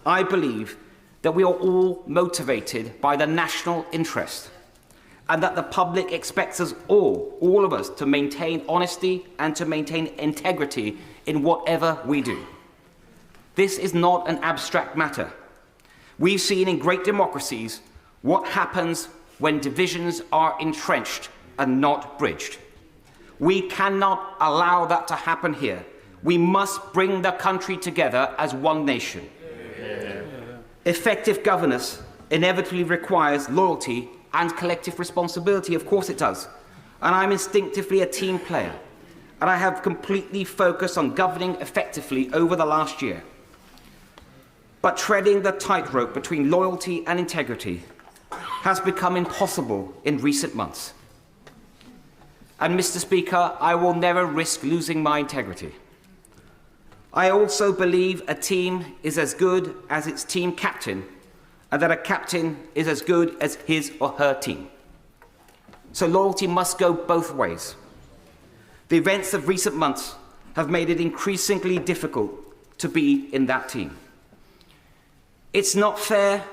I believe that we are all motivated by the national interest, and that the public expects us all of us, to maintain honesty and to maintain integrity in whatever we do. This is not an abstract matter. We've seen in great democracies what happens when divisions are entrenched and not bridged. We cannot allow that to happen here. We must bring the country together as one nation. Effective governance inevitably requires loyalty and collective responsibility. Of course it does. And I'm instinctively a team player. And I have completely focused on governing effectively over the last year. But treading the tightrope between loyalty and integrity has become impossible in recent months. And, Mr. Speaker, I will never risk losing my integrity. I also believe a team is as good as its team captain, and that a captain is as good as his or her team. So loyalty must go both ways. The events of recent months have made it increasingly difficult to be in that team. It's not fair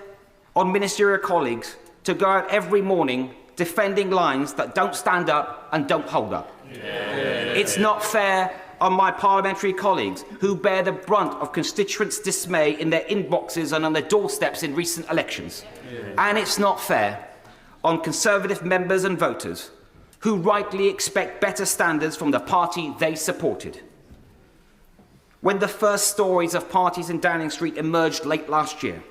on ministerial colleagues to go out every morning defending lines that don't stand up and don't hold up. It's not fair on my parliamentary colleagues who bear the brunt of constituents' dismay in their inboxes and on their doorsteps in recent elections. And it's not fair on Conservative members and voters who rightly expect better standards from the party they supported. When the first stories of parties in Downing Street emerged late last year,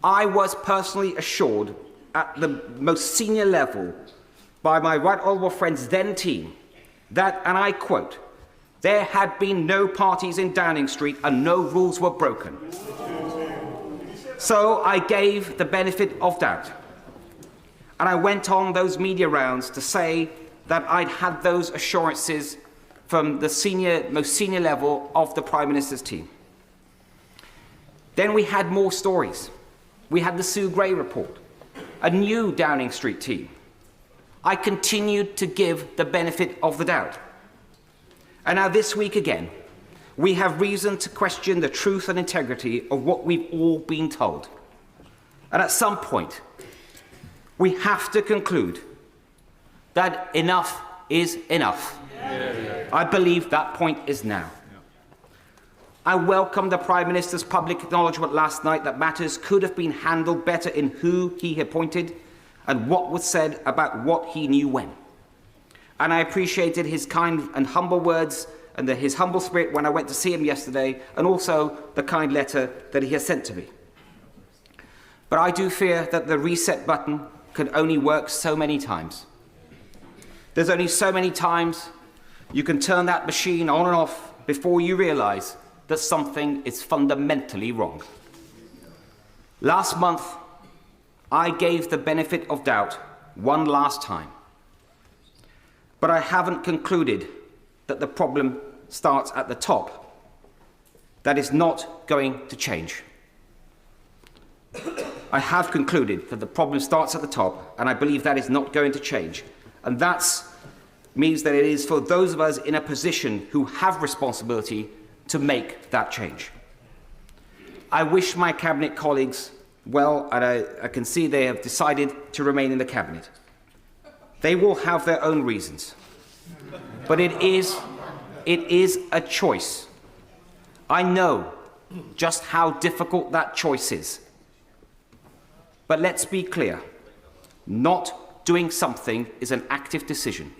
I was personally assured at the most senior level by my right honourable friend's then team that, and I quote, there had been no parties in Downing Street and no rules were broken. So I gave the benefit of doubt. And I went on those media rounds to say that I'd had those assurances from the most senior level of the Prime Minister's team. Then we had more stories. We had the Sue Gray report, a new Downing Street team. I continued to give the benefit of the doubt. And now this week again, we have reason to question the truth and integrity of what we've all been told. And at some point, we have to conclude that enough is enough. I believe that point is now. I welcome the Prime Minister's public acknowledgement last night that matters could have been handled better in who he appointed and what was said about what he knew when. And I appreciated his kind and humble words and his humble spirit when I went to see him yesterday, and also the kind letter that he has sent to me. But I do fear that the reset button can only work so many times. There's only so many times you can turn that machine on and off before you realise that something is fundamentally wrong. Last month, I gave the benefit of doubt one last time. But I haven't concluded that the problem starts at the top. That is not going to change. I have concluded that the problem starts at the top, and I believe that is not going to change. And that means that it is for those of us in a position who have responsibility to make that change. I wish my Cabinet colleagues well, and I can see they have decided to remain in the Cabinet. They will have their own reasons. But it is a choice. I know just how difficult that choice is. But let's be clear. Not doing something is an active decision.